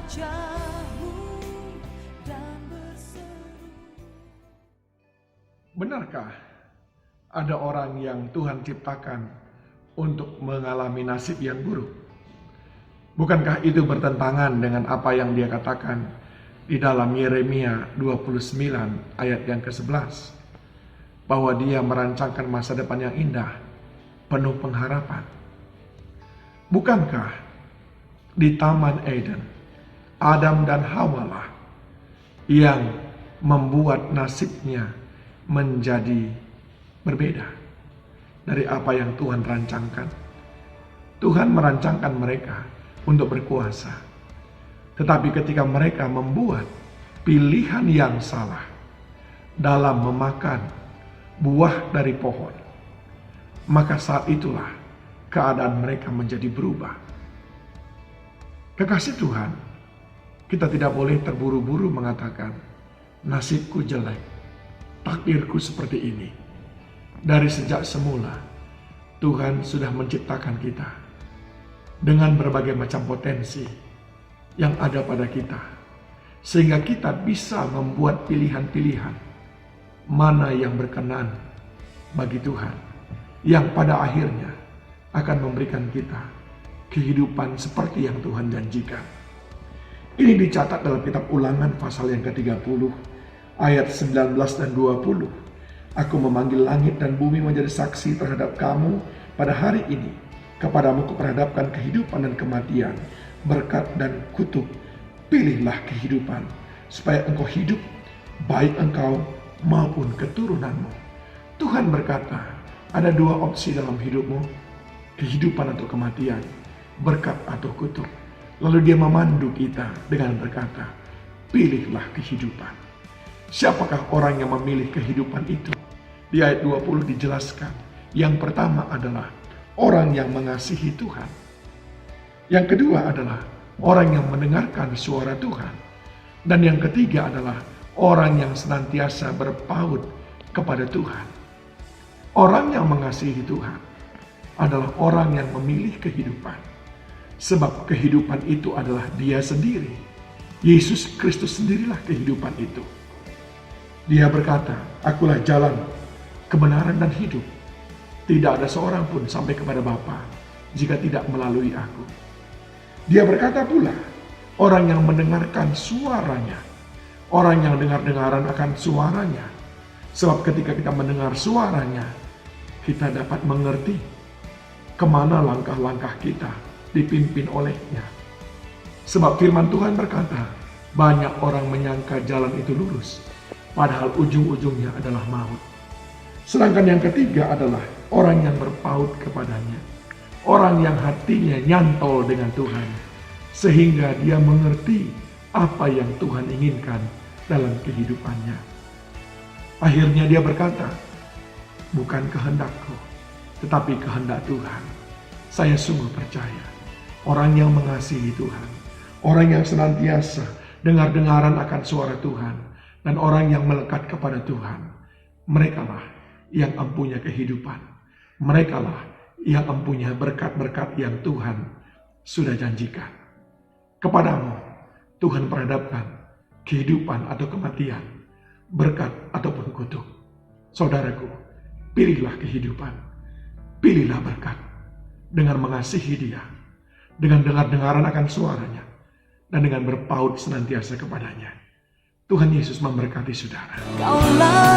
wajah-Mu dan berseru. Benarkah ada orang yang Tuhan ciptakan untuk mengalami nasib yang buruk? Bukankah itu bertentangan dengan apa yang Dia katakan di dalam Yeremia 29 ayat yang ke-11? Bahwa Dia merancangkan masa depan yang indah, penuh pengharapan. Bukankah di Taman Eden, Adam dan Hawa lah yang membuat nasibnya menjadi berbeda dari apa yang Tuhan rancangkan? Tuhan merancangkan mereka untuk berkuasa. Tetapi ketika mereka membuat pilihan yang salah dalam memakan buah dari pohon, maka saat itulah keadaan mereka menjadi berubah. Kekasih Tuhan, kita tidak boleh terburu-buru mengatakan, nasibku jelek, takdirku seperti ini. Dari sejak semula, Tuhan sudah menciptakan kita dengan berbagai macam potensi yang ada pada kita, sehingga kita bisa membuat pilihan-pilihan mana yang berkenan bagi Tuhan, yang pada akhirnya akan memberikan kita kehidupan seperti yang Tuhan janjikan. Ini dicatat dalam kitab Ulangan pasal yang ke-30 ayat 19 dan 20. Aku memanggil langit dan bumi menjadi saksi terhadap kamu pada hari ini. Kepadamu kuperhadapkan kehidupan dan kematian, berkat dan kutuk. Pilihlah kehidupan, supaya engkau hidup, baik engkau maupun keturunanmu. Tuhan berkata, ada dua opsi dalam hidupmu, kehidupan atau kematian, berkat atau kutuk. Lalu Dia memandu kita dengan berkata, pilihlah kehidupan. Siapakah orang yang memilih kehidupan itu? Di ayat 20 dijelaskan, yang pertama adalah orang yang mengasihi Tuhan. Yang kedua adalah orang yang mendengarkan suara Tuhan. Dan yang ketiga adalah orang yang senantiasa berpaut kepada Tuhan. Orang yang mengasihi Tuhan adalah orang yang memilih kehidupan. Sebab kehidupan itu adalah Dia sendiri. Yesus Kristus sendirilah kehidupan itu. Dia berkata, akulah jalan, kebenaran dan hidup. Tidak ada seorang pun sampai kepada Bapa jika tidak melalui aku. Dia berkata pula, orang yang mendengarkan suaranya, orang yang dengar-dengaran akan suaranya. Sebab ketika kita mendengar suaranya, kita dapat mengerti kemana langkah-langkah kita dipimpin olehnya. Sebab firman Tuhan berkata, banyak orang menyangka jalan itu lurus, padahal ujung-ujungnya adalah maut. Sedangkan yang ketiga adalah orang yang berpaut kepadanya. Orang yang hatinya nyantol dengan Tuhan, sehingga dia mengerti apa yang Tuhan inginkan dalam kehidupannya. Akhirnya dia berkata, bukan kehendakku, tetapi kehendak Tuhan. Saya sungguh percaya, orang yang mengasihi Tuhan, orang yang senantiasa dengar-dengaran akan suara Tuhan, dan orang yang melekat kepada Tuhan, merekalah yang empunya kehidupan. Merekalah yang empunya berkat-berkat yang Tuhan sudah janjikan. Kepadamu Tuhan perhadapkan kehidupan atau kematian, berkat ataupun kutuk. Saudaraku, pilihlah kehidupan, pilihlah berkat dengan mengasihi Dia, dengan dengar-dengaran akan suaranya, dan dengan berpaut senantiasa kepadanya. Tuhan Yesus memberkati saudara. Kaulah